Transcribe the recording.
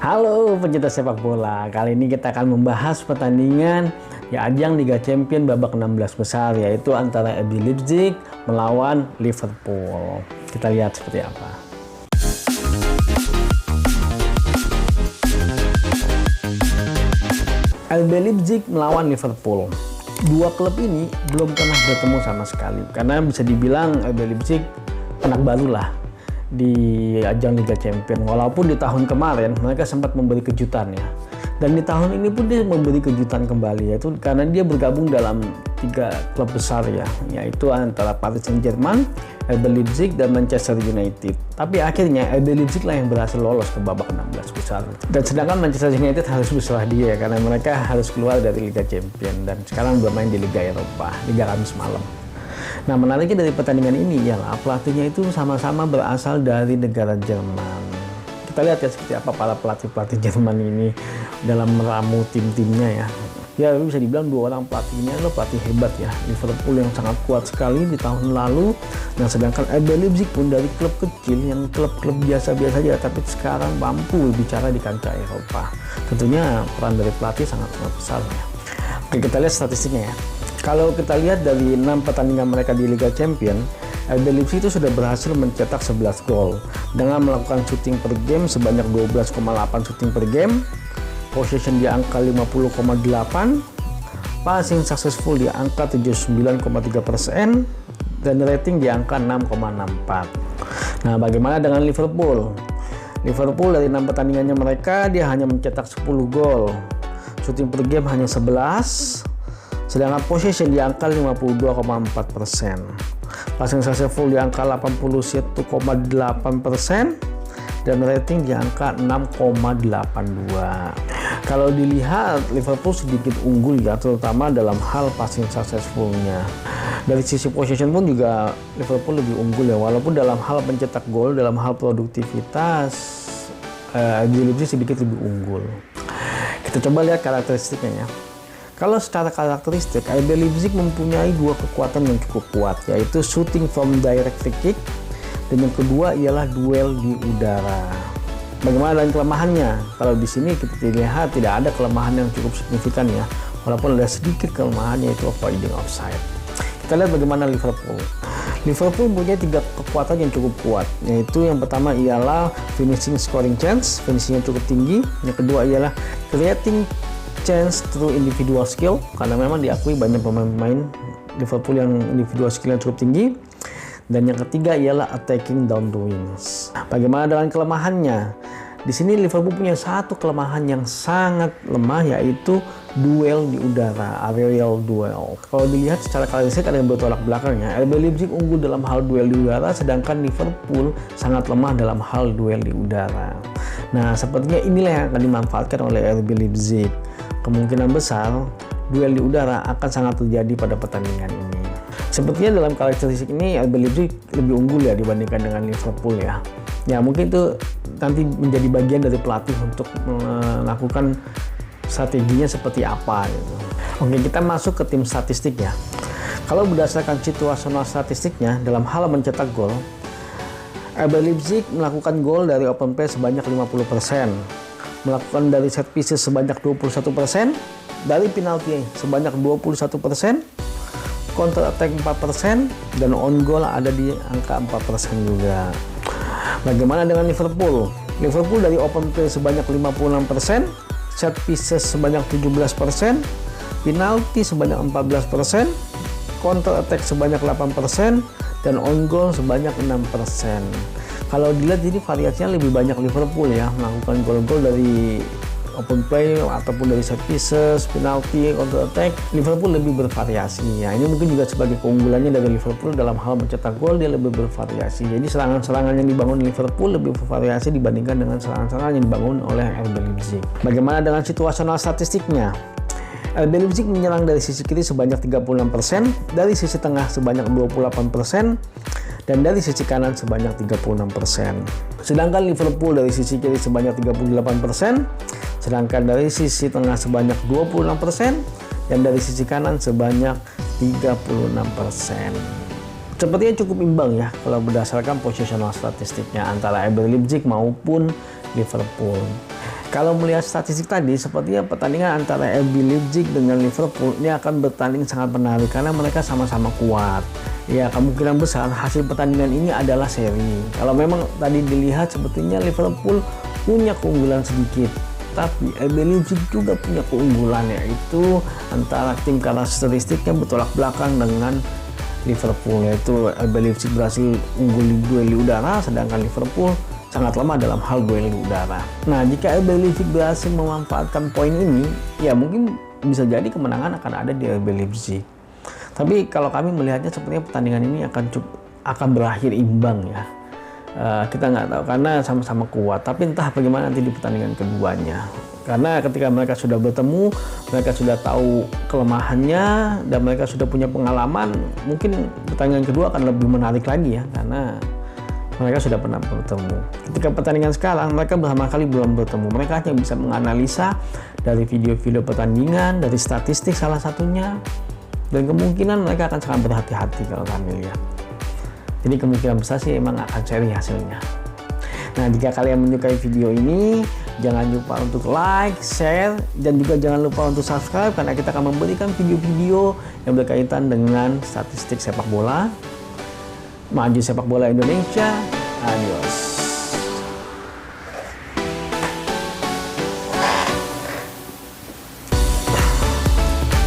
Halo pencinta sepak bola, kali ini kita akan membahas pertandingan ajang Liga Champions babak 16 besar, yaitu antara RB Leipzig melawan Liverpool. Kita lihat seperti apa. RB Leipzig melawan Liverpool. Dua klub ini belum pernah bertemu sama sekali, karena bisa dibilang RB Leipzig anak baru lah di ajang Liga Champions. Walaupun di tahun kemarin mereka sempat memberi kejutan ya, dan di tahun ini pun dia memberi kejutan kembali, yaitu karena dia bergabung dalam 3 klub besar ya, yaitu antara Paris Saint-Germain, RB Leipzig, dan Manchester United. Tapi akhirnya RB Leipzig lah yang berhasil lolos ke babak 16 besar, dan sedangkan Manchester United harus berserah diri ya, karena mereka harus keluar dari Liga Champions dan sekarang bermain di Liga Eropa, Liga Kamis malam. Nah, menariknya dari pertandingan ini ialah pelatihnya itu sama-sama berasal dari negara Jerman. Kita lihat ya seperti apa para pelatih-pelatih Jerman ini dalam meramu tim-timnya ya. Ya bisa dibilang dua orang pelatihnya adalah pelatih hebat ya. Liverpool yang sangat kuat sekali di tahun lalu, dan sedangkan RB Leipzig pun dari klub kecil yang klub-klub biasa-biasa aja, tapi sekarang mampu bicara di kancah Eropa. Tentunya peran dari pelatih sangat-sangat besar ya. Oke, kita lihat statistiknya ya. Kalau kita lihat dari 6 pertandingan mereka di Liga Champions, RB Leipzig itu sudah berhasil mencetak 11 gol dengan melakukan shooting per game sebanyak 12,8 shooting per game, possession di angka 50,8, passing successful di angka 79,3%, dan rating di angka 6,64. Nah, bagaimana dengan Liverpool? Liverpool dari 6 pertandingannya mereka dia hanya mencetak 10 gol, shooting per game hanya 11, sedangkan possession di angka 52,4%, passing successful di angka 81,8%, dan rating di angka 6,82. Kalau dilihat Liverpool sedikit unggul ya, terutama dalam hal passing successful-nya. Dari sisi possession pun juga Liverpool lebih unggul ya, walaupun dalam hal pencetak gol, dalam hal produktivitas Leipzig sedikit lebih unggul. Kita coba lihat karakteristiknya ya. Kalau secara karakteristik, RB Leipzig mempunyai 2 kekuatan yang cukup kuat, yaitu shooting from direct free kick, dan yang kedua ialah duel di udara. Bagaimana dengan kelemahannya? Kalau di sini kita lihat tidak ada kelemahan yang cukup signifikan ya, walaupun ada sedikit kelemahan, yaitu avoiding offside. Kita lihat bagaimana Liverpool. Liverpool punya 3 kekuatan yang cukup kuat, yaitu yang pertama ialah finishing scoring chance, finishingnya cukup tinggi. Yang kedua ialah creating chance through individual skill, karena memang diakui banyak pemain-pemain Liverpool yang individual skillnya cukup tinggi. Dan yang ketiga ialah attacking down the wings. Bagaimana dengan kelemahannya? Di sini Liverpool punya satu kelemahan yang sangat lemah, yaitu duel di udara, aerial duel. Kalau dilihat secara karakteristik ada yang bertolak belakangnya. RB Leipzig unggul dalam hal duel di udara, sedangkan Liverpool sangat lemah dalam hal duel di udara. Nah, sepertinya inilah yang akan dimanfaatkan oleh RB Leipzig. Kemungkinan besar duel di udara akan sangat terjadi pada pertandingan ini. Sepertinya dalam karakteristik ini RB Leipzig lebih unggul ya dibandingkan dengan Liverpool ya. Ya mungkin itu nanti menjadi bagian dari pelatih untuk melakukan strateginya seperti apa gitu. Oke, kita masuk ke tim statistik ya. Kalau berdasarkan situasional statistiknya dalam hal mencetak gol, RB Leipzig melakukan gol dari open play sebanyak 50%. Melakukan dari set pieces sebanyak 21%, dari penalti sebanyak 21%, counter attack 4%, dan on goal ada di angka 4% juga. Bagaimana dengan Liverpool? Liverpool dari open play sebanyak 56%, set pieces sebanyak 17%, penalti sebanyak 14%, counter attack sebanyak 8%, dan on goal sebanyak 6%. Kalau dilihat ini variasinya lebih banyak Liverpool ya, melakukan gol-gol dari open play ataupun dari set pieces, penalti, counter attack. Liverpool lebih bervariasi ya. Ini mungkin juga sebagai keunggulannya dari Liverpool dalam hal mencetak gol, dia lebih bervariasi. Jadi serangan-serangan yang dibangun Liverpool lebih bervariasi dibandingkan dengan serangan-serangan yang dibangun oleh RB Leipzig. Bagaimana dengan situasional statistiknya? RB Leipzig menyerang dari sisi kiri sebanyak 36%, dari sisi tengah sebanyak 28%, dan dari sisi kanan sebanyak 36%. Sedangkan Liverpool dari sisi kiri sebanyak 38%, sedangkan dari sisi tengah sebanyak 26%, dan dari sisi kanan sebanyak 36%. Sepertinya cukup imbang ya kalau berdasarkan positional statistiknya antara RB Leipzig maupun Liverpool. Kalau melihat statistik tadi, sepertinya pertandingan antara RB Leipzig dengan Liverpool ini akan bertanding sangat menarik karena mereka sama-sama kuat. Ya, kemungkinan besar hasil pertandingan ini adalah seri. Kalau memang tadi dilihat sepertinya Liverpool punya keunggulan sedikit, tapi RB Leipzig juga punya keunggulan, yaitu antara tim karakteristiknya bertolak belakang dengan Liverpool, yaitu RB Leipzig berhasil unggul di duel udara, sedangkan Liverpool sangat lemah dalam hal duel udara. Nah, jika RB Leipzig berhasil memanfaatkan poin ini, ya mungkin bisa jadi kemenangan akan ada di RB Leipzig. Tapi kalau kami melihatnya sepertinya pertandingan ini akan berakhir imbang ya. Kita nggak tahu karena sama-sama kuat. Tapi entah bagaimana nanti di pertandingan keduanya. Karena ketika mereka sudah bertemu, mereka sudah tahu kelemahannya dan mereka sudah punya pengalaman, mungkin pertandingan kedua akan lebih menarik lagi ya, karena mereka sudah pernah bertemu. Ketika pertandingan sekarang, mereka bersama kali belum bertemu. Mereka hanya bisa menganalisa dari video-video pertandingan, dari statistik salah satunya, dan kemungkinan mereka akan sangat berhati-hati kalau kami lihat. Jadi kemungkinan besar sih emang akan seri hasilnya. Nah, jika kalian menyukai video ini, jangan lupa untuk like, share, dan juga jangan lupa untuk subscribe karena kita akan memberikan video-video yang berkaitan dengan statistik sepak bola, maju sepak bola Indonesia. Adios.